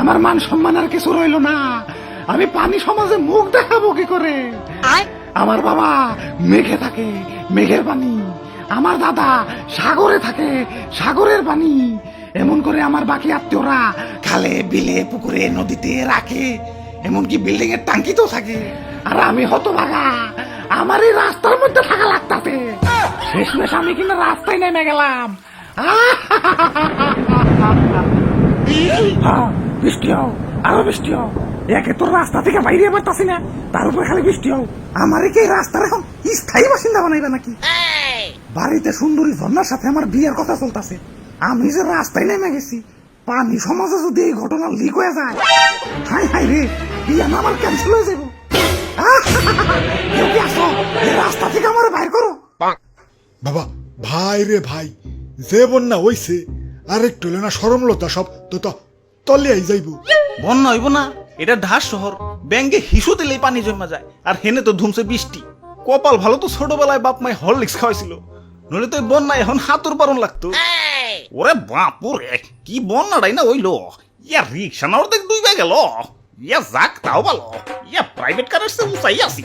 আমার মান সম্মান আর কিছু রইল না। আমি পানি সমাজে মুখ দেখাবো কি করে? আমার বাবা মেঘে থাকে, মেঘের পানি। আমার দাদা সাগরে থাকে, সাগরের পানি। এমন করে আমার বাকি আত্মীয়রা খালে, বিলে, পুকুরে, নদীতে রাখে, এমনকি বিল্ডিং এর টাঙ্কিতেও থাকে। আর আমি হতভাগা, আমার এই রাস্তার মধ্যে থাকা লাগতাছে। শেষমেশ আমি কিনা রাস্তায় নেমে গেলাম। বৃষ্টি হোক, আরো বৃষ্টি হোক। একে তোর রাস্তা থেকে বাইরে পারতাছি না, তার উপরে খালি বৃষ্টি হোক। আমারে কি রাস্তার এখন স্থায়ী বাসিন্দা বানাইবে নাকি? বাড়িতে সুন্দরী ঝর্ণার সাথে আমার বিয়ের কথা চলতেছে, আমি যে রাস্তায় নেমে গেছি। পানি সমাজে যদি এই ঘটনা লিক হয়ে যায়, হাই হাই রে, বিয়ে না আমার ক্যান্সেল হয়ে যাবো। কেউ কি আসো, এই রাস্তা থেকে আমার বাইর করো। বাবা, ভাই রে ভাই, যে বন্যা হইছে আর একটু না সরমলতা সব তো তলিয়াই যাইব। বন্যা হইব না, এটা ঢাস শহর। ব্যাঙ্গে হিসু দিলেই পানি জমা যায়, আর হেনে তো ধুমছে বৃষ্টি। কপাল ভালো তো ছোটবেলায় বাপ মাই হরলিক্স খাওয়াইছিল, নইলে তো বন্যা এখন হাতুর পারন লাগতো। ওরে বাপুরে, কি বন্যাটাই না হইলো। ইয়া রিক্সা না অর্ধেক দুই গেল। ইয়া যাক তাও ভালো, ইয়া প্রাইভেট কারের সে উঁচাই আছি।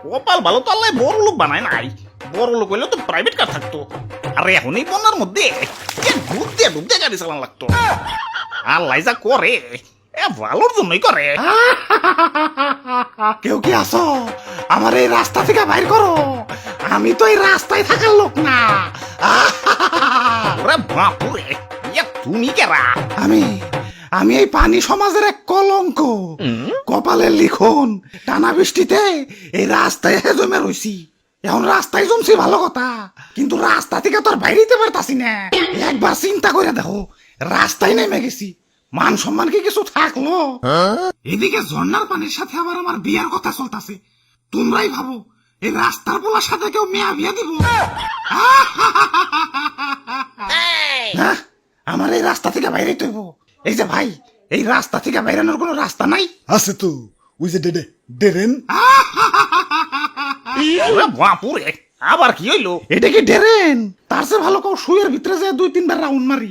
কপাল ভালো তো আল্লাহ বড় লোক বানায় নাই। বড় লোক হইলে তো প্রাইভেট কার থাকতো। আর এখন এই বন্যার মধ্যে ডুবতে গাড়ি চালান লাগতো। আল্লাহ যা করে, এ ভালোর জন্যই করে। কেউ কি আসো, আমার এই রাস্তা থেকে বাইর করো। আমি তো এই রাস্তায় থাকার লোক না। ওরে বাপুরে, ইয়া তুমি কেরা? আমি এই পানি সমাজের এক কলঙ্ক। কপালের লিখন, টানা বৃষ্টিতে এই রাস্তায় জমে রইছি। এখন রাস্তায় জমছি ভালো কথা, কিন্তু রাস্তা থেকে তো আর বাইরেতে পারতাছি না। একবার চিন্তা করে দেখো, রাস্তায় নেমে গেছি, মান সম্মান কি কিছু থাকলো? এদিকে ঝর্ণার পানির সাথে আবার আমার বিয়ার কথা চলতেছে। তোমরাই ভাবো, এই রাস্তার পোলার সাথে কেউ মেয়া বিয়া দিব? হ্যাঁ, আমার এই রাস্তা থেকে বাইরে তৈব। এই যে ভাই, এই রাস্তা থেকে বাইরানোর কোনো রাস্তা নাই? আছে তো, ওই যে ডেরেন। ওরে বাপুরে, আবার কি হইলো? এটা কি ড্রেন? তার চেয়ে ভালো কেউ শুয়ের ভিতরে যায় 2-3 বার রাউন্ড মারি।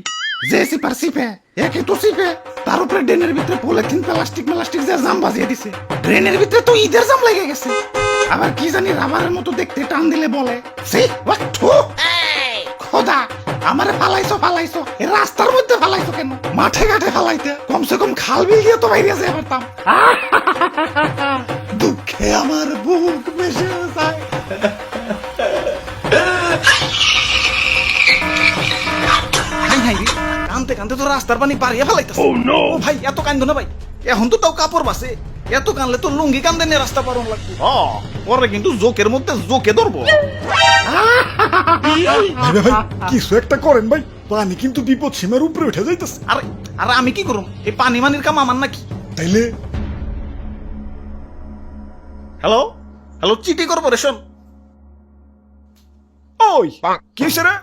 যে সিপার সিপে, একে তো সিপে, তার উপরে ড্রেনের ভিতরে পলিথিন প্লাস্টিক যে জাম বাজিয়ে দিছে। ড্রেনের ভিতরে তো ঈদের জাম লেগে গেছে। আবার কি জানি রাবারের মতো দেখতে, টান দিলে বলে সি হোয়াট টু। খোদা, আমারে ফালাইছো এই রাস্তার মধ্যে ফালাইছো কেন? মাঠে ঘাটে ফালাইতে, কমসে কম খাল বিল দিয়ে তো বাইরে যেতে পারতাম। দুঃখে আমার বুক বেশি যায়। হাই হাই রে, কানতে কানতে তো রাস্তার পানি পারিয়ে ফেলাইতেছে। ও ভাই, এত কান্দো না ভাই, এখন তো তাও কাপড় বাসে। এত কানলে তো লুঙ্গি কান্দে নিয়ে রাস্তা পারন লাগবে। পরে কিন্তু জোকের মধ্যে জোকে ধরবো। ভাই ভাই, কিছু একটা করেন ভাই, পানি কিন্তু বিপদ সীমার উপরে উঠে যাইতেছে। আরে আরে আমি কি করুম? এই পানি মানির কাম আমার নাকি? তাইলে হ্যালো হ্যালো, চিটি কর্পোরেশন। ওই কি হইছে রে?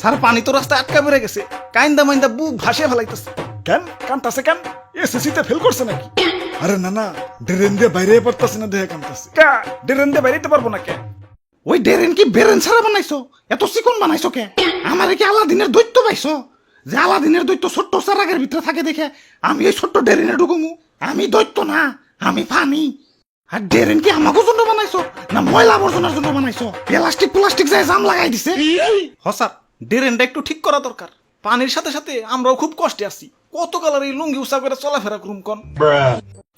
স্যার, পানি তো রাস্তায় আটকা পড়ে গেছে। কাইন্দা মাইন্দা বুক ভাসিয়ে ফেলাইতেছে। কেন কান্তাছে কেন? এসএসসি তে ফেল করছে নাকি? আরে না না, ড্রেন দিয়ে বাইরে পারতাছে না, দেহে কান্তাছে। কে ড্রেন দিয়ে বাইরেতে পারবো না কে? ওই ড্রেন কি বেরেন ছাড়া বানাইছো? এত চিকন বানাইছো কে? আমারে কি আলাদিনের দৈত্য পাইছো? যে আলাদিনের দৈত্য ছোট্ট চারাগের ভিতরে থাকে দেখে আমি এই ছোট্ট ড্রেনে ঢুকুমু? আমি দৈত্য না, আমি পানি। আর ড্রেন কি আমাকে জন্য বানাইছো না ময়লা আবর্জনার জন্য বানাইছো? প্লাস্টিক যায় জাম লাগাই দিছে। হ স্যার, ড্রেনটা একটু ঠিক করা দরকার। পানির সাথে সাথে আমরাও খুব কষ্টে আছি। কত কালার এই লুঙ্গি উঁচা করে চলাফেরা করুম কন?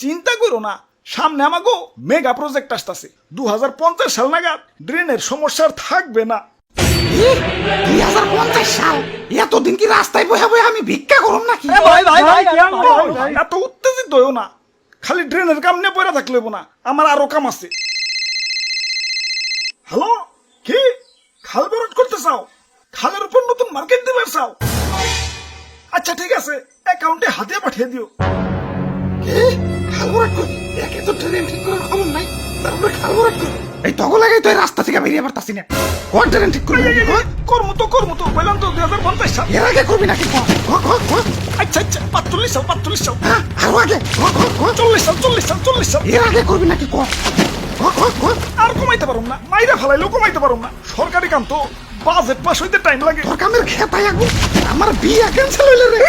চিন্তা করো না, সামনে আমাগো মেগা প্রজেক্ট আসতেছে। 2050 সাল নাগাদ ড্রেনের সমস্যা আর থাকবে না। 2050 সাল? এতদিন কি রাস্তায় বসে বসে আমি ভিক্ষা করুম নাকি? এত উত্তেজিত হইও না, খালি ড্রেনের কাম নিয়ে পড়ে থাকলে না, আমার আরো কাম আছে। হ্যালো, কি খাল বরট করতে চাও? খালের উপর নতুন মার্কেট দিবে চাও? আচ্ছা ঠিক আছে, অ্যাকাউন্টে হাতে পাঠিয়ে দিও। খালবরাট করি? একে তো ট্রেন ঠিক করার খবর নাই, তারপরে খালবরাট করি? এই তগো লাগাই তো এই রাস্তা থেকে বেরিয়ে পারতাছি না। কোন ট্রেন ঠিক করবি? কর্ম তো বললাম তো 2050 সাল। এর আগে করবি নাকি? আচ্ছা 45 সাল। আরো আগে? 40 সাল। এর আগে করবি নাকি? আর কমাইতে পারুম না, মাইরা ফেলাইলেও কমাইতে পারুম না। সরকারি কাম তো, বাজেট পাস হইতে টাইম লাগে। তোর কামের খেতাই আগুন, আমার বিয়ে ক্যান্সেল হইলে রে।